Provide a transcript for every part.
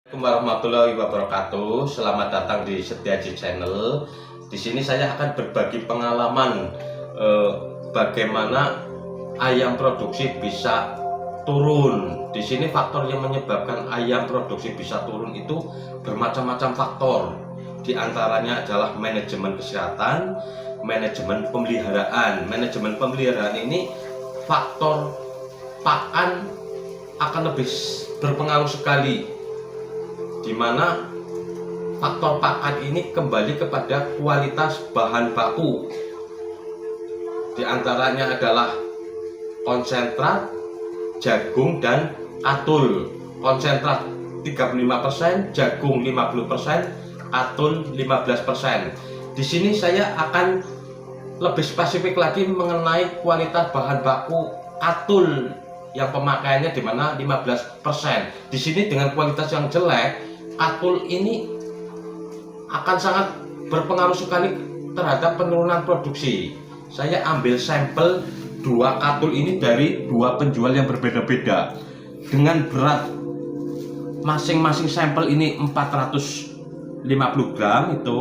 Assalamualaikum warahmatullahi wabarakatuh. Selamat datang di Setiaji Channel. Di sini saya akan berbagi pengalaman bagaimana ayam produksi bisa turun. Di sini faktor yang menyebabkan ayam produksi bisa turun itu bermacam-macam faktor. Di antaranya adalah manajemen kesehatan, manajemen pemeliharaan. Manajemen pemeliharaan ini faktor pakan akan lebih berpengaruh sekali, di mana faktor pakan ini kembali kepada kualitas bahan baku. Di antaranya adalah konsentrat, jagung, dan katul. Konsentrat 35%, jagung 50%, katul 15%. Di sini saya akan lebih spesifik lagi mengenai kualitas bahan baku katul yang pemakaiannya di mana 15%. Di sini dengan kualitas yang jelek, katul ini akan sangat berpengaruh sekali terhadap penurunan produksi. Saya ambil sampel dua katul ini dari dua penjual yang berbeda-beda dengan berat masing-masing sampel ini 450 gram itu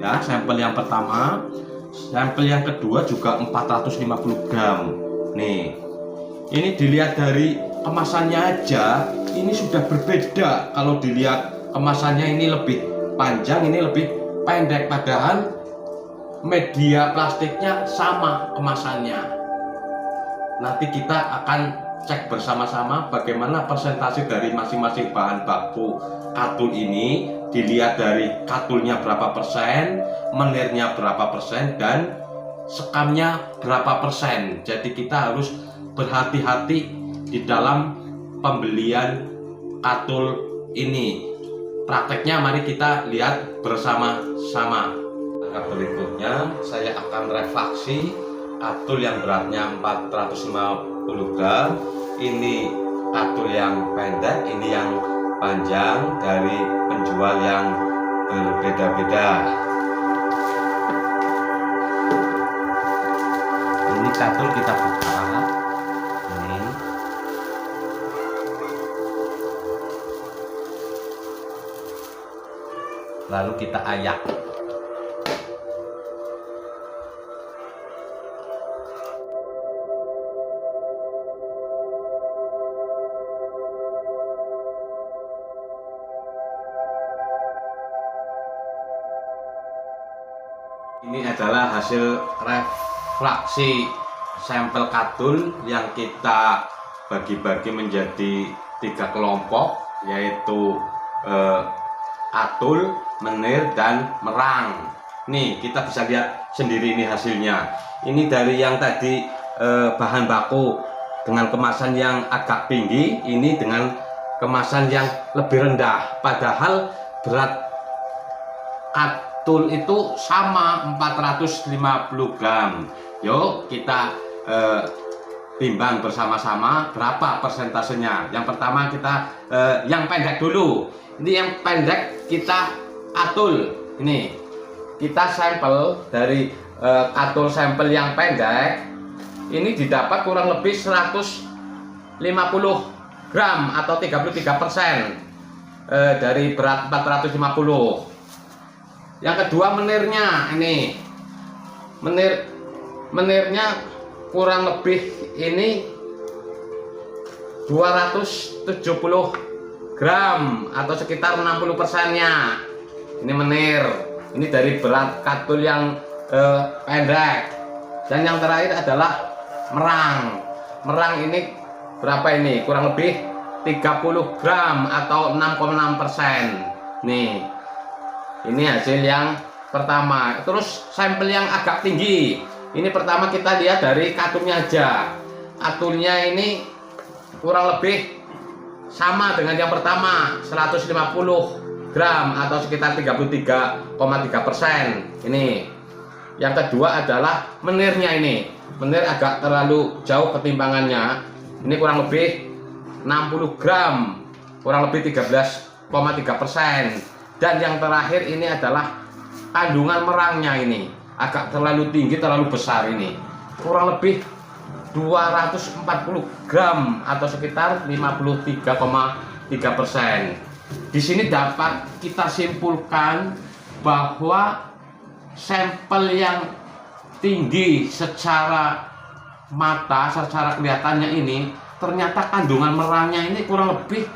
ya, sampel yang pertama. Sampel yang kedua juga 450 gram. Nih, ini dilihat dari kemasannya aja, ini sudah berbeda. Kalau dilihat kemasannya ini lebih panjang, ini lebih pendek, padahal media plastiknya sama kemasannya. Nanti kita akan cek bersama-sama bagaimana persentase dari masing-masing bahan baku katul ini. Dilihat dari katulnya berapa persen, menirnya berapa persen, dan sekamnya berapa persen. Jadi kita harus berhati-hati di dalam pembelian katul ini. Prakteknya mari kita lihat bersama-sama. Berikutnya saya akan refraksi katul yang beratnya 450 gram. Ini katul yang pendek, ini yang panjang, dari penjual yang berbeda-beda. Ini katul kita buka. Ini lalu kita ayak. Ini adalah hasil refraksi sampel katul yang kita bagi-bagi menjadi 3 kelompok, yaitu katul, menir, dan merang. Nih, kita bisa lihat sendiri ini hasilnya. Ini dari yang tadi bahan baku dengan kemasan yang agak tinggi, ini dengan kemasan yang lebih rendah. Padahal berat katul itu sama 450 gram. Yuk kita timbang bersama-sama berapa persentasenya. Yang pertama kita yang pendek dulu. Ini yang pendek kita katul. Ini kita sampel dari katul sampel yang pendek. Ini didapat kurang lebih 150 gram atau 33% dari berat 450. Yang kedua menirnya, ini menirnya kurang lebih ini 270 gram atau sekitar 60%-nya. Ini menir, ini dari berat katul yang pendek. Dan yang terakhir adalah merang. Merang ini berapa ini? Kurang lebih 30 gram atau 6,6%. Nih, ini hasil yang pertama. Terus sampel yang agak tinggi. Ini pertama kita lihat dari katulnya aja. Katulnya ini kurang lebih sama dengan yang pertama, 150 gram atau sekitar 33,3%. Ini. Yang kedua adalah menirnya ini. Menir agak terlalu jauh ketimbangannya. Ini kurang lebih 60 gram, kurang lebih 13,3%. Dan yang terakhir ini adalah kandungan merangnya, ini agak terlalu tinggi, terlalu besar, ini kurang lebih 240 gram atau sekitar 53,3%. Di sini dapat kita simpulkan bahwa sampel yang tinggi secara mata, secara kelihatannya ini, ternyata kandungan merangnya ini kurang lebih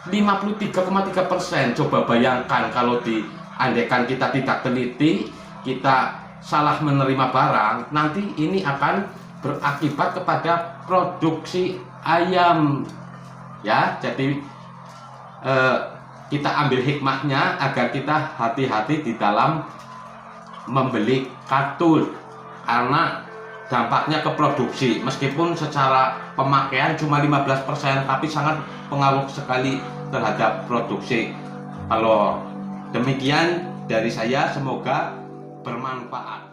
53,3%. Coba bayangkan kalau diandaikan kita tidak teliti, kita salah menerima barang, nanti ini akan berakibat kepada produksi ayam. Ya, jadi kita ambil hikmahnya agar kita hati-hati di dalam membeli kartu, karena dampaknya ke produksi. Meskipun secara pemakaian cuma 15%, tapi sangat pengaruh sekali terhadap produksi. Kalau demikian dari saya, semoga bermanfaat.